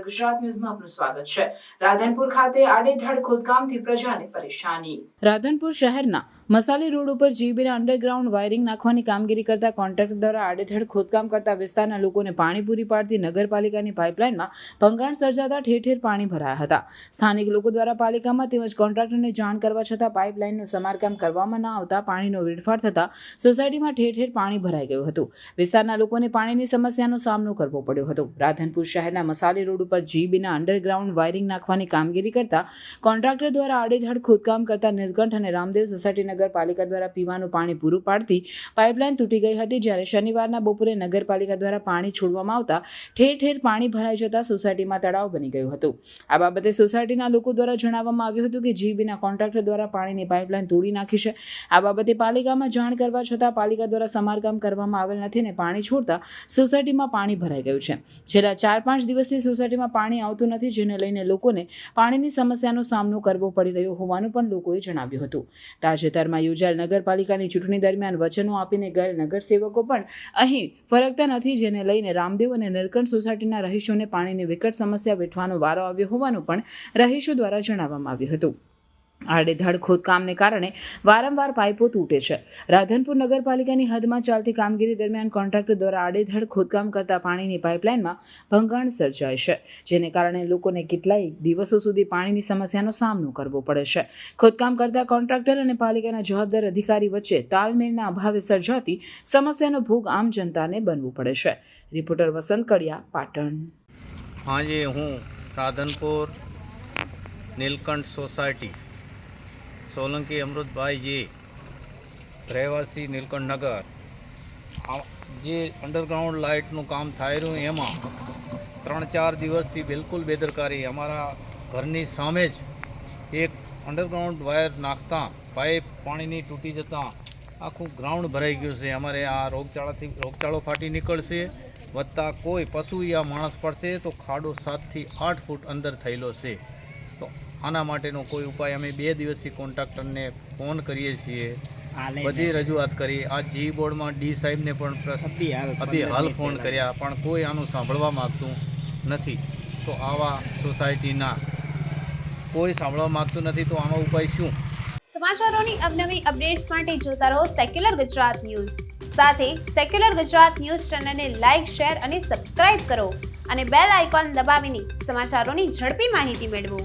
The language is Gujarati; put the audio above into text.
ગુજરાત ન્યૂઝમાં આપનું સ્વાગત છે। રાધનપુર ખાતે આડેધડ ખોદકામથી પ્રજાને પરેશાની। રાધનપુર શહેરના મસાલી રોડ ઉપર જીબીના અંડરગ્રાઉન્ડ વાયરિંગ નાખવાની કામગીરી કરતા કોન્ટ્રાક્ટર દ્વારા આડેધડ ખોદકામ કરતા વિસ્તારના લોકોને પાણી પૂરી પાડતી નગરપાલિકાની પાઇપલાઇનમાં ભંગાણ સર્જાતા ઠેર ઠેર પાણી ભરાયા હતા। સ્થાનિક લોકો દ્વારા પાલિકામાં તેમજ કોન્ટ્રાક્ટરને જાણ કરવા છતાં પાઇપલાઇનનું સમારકામ કરવામાં ન આવતા પાણીનો વેડફાટ થતા સોસાયટીમાં ઠેર ઠેર પાણી ભરાઈ ગયું હતું। વિસ્તારના લોકોને પાણીની સમસ્યાનો સામનો કરવો પડ્યો હતો। રાધનપુર શહેરના મસાલી રોડ ઉપર જીબીના અંડરગ્રાઉન્ડ વાયરિંગ નાખવાની કામગીરી કરતા કોન્ટ્રાક્ટર દ્વારા આડેધડ ખોદકામ કરતા નીલકંઠ અને રામદેવ સોસાયટી નગરપાલિકા દ્વારા પીવાનું પાણી પૂરું પાડતી પાઇપલાઇન તૂટી ગઈ હતી। જ્યારે શનિવારના બપોરે નગરપાલિકા દ્વારા પાણી છોડવામાં આવતા ઠેર ઠેર પાણી ભરાઈ જતા સોસાયટીમાં તળાવ બની ગયું હતું। આ બાબતે સોસાયટીના લોકો દ્વારા જણાવવામાં આવ્યું હતું કે જીબીના કોન્ટ્રાક્ટર દ્વારા પાણીની પાઇપલાઇન તોડી નાખી છે। આ બાબતે પાલિકામાં જાણ કરવા છતાં પાલિકા દ્વારા સમારકામ કરવામાં આવેલ નથી અને પાણી છોડતા સોસાયટીમાં પાણી ભરાઈ ગયું છે। છેલ્લા 4-5 દિવસથી સોસાયટીમાં પાણી આવતું નથી, જેને લઈને લોકોને પાણીની સમસ્યાનો સામનો કરવો પડી રહ્યો હોવાનું પણ લોકોએ જણાવ્યું હતું। તાજેતરમાં યોજાયેલ નગરપાલિકાની ચૂંટણી દરમિયાન વચનો આપીને ગયેલ નગરસેવકો પણ અહીં ફરકતા નથી, જેને લઈને રામદેવ અને નીલકંઠ સોસાયટીના રહીશોને પાણીની વિકટ સમસ્યા વેઠવાનો વારો આવ્યો હોવાનું પણ રહીશો દ્વારા જણાવવામાં આવ્યું હતું। આડેધડ ખોદકામને કારણે વારંવાર પાઇપો તૂટે છે। રાધનપુર નગરપાલિકાની હદમાં ચાલતી કામગીરી દરમિયાન કોન્ટ્રાક્ટર દ્વારા આડેધડ ખોદકામ કરતા પાણીની પાઇપલાઇનમાં ભંગાણ સર્જાય છે, જેને કારણે લોકોને કેટલાય દિવસો સુધી પાણીની સમસ્યાનો સામનો કરવો પડે છે। ખોદકામ કરતા કોન્ટ્રાક્ટર અને પાલિકાના જવાબદાર અધિકારી વચ્ચે તાલમેલના અભાવે સર્જાતી સમસ્યાનો ભોગ આમ જનતાને બનવું પડે છે। રિપોર્ટર વસંત કડિયા, પાટણ। આજે હું રાધનપુર નીલકંઠ સોસાયટી સોલંકી અમૃતભાઈજી રહેવાસી નીલકંઠ નગર જે અંડરગ્રાઉન્ડ લાઇટનું કામ થઈ રહ્યું એમાં 3-4 દિવસથી બિલકુલ બેદરકારી। અમારા ઘરની સામે જ એક અંડરગ્રાઉન્ડ વાયર નાખતા પાઇપ પાણીની તૂટી જતાં આખું ગ્રાઉન્ડ ભરાઈ ગયું છે। અમારે આ રોગચાળો ફાટી નીકળશે, વત્તા કોઈ પશુ યા માણસ પડશે તો ખાડો 7 થી 8 ફૂટ અંદર થયેલો છે। તો આના માટેનો કોઈ ઉપાય અમે 2 દિવસથી કોન્ટ્રાક્ટરને ફોન કરીએ છીએ, બધી રજૂઆત કરી। આ જી બોર્ડમાં ડી સાહેબને પણ અભી હાલ ફોન કર્યા, પણ કોઈ આનું સાંભળવા માગતું નથી। તો આવા સોસાયટીના કોઈ સાંભળવા માગતું નથી, તો આનો ઉપાય શું? સમાચારોની અવનવી અપડેટ્સ માટે જોતા રહો સેક્યુલર ગુજરાત ન્યૂઝ। સાથે સેક્યુલર ગુજરાત ન્યૂઝ ચેનલને લાઇક, શેર અને સબસ્ક્રાઇબ કરો અને બેલ આઇકોન દબાવીને સમાચારોની ઝડપી માહિતી મેળવો।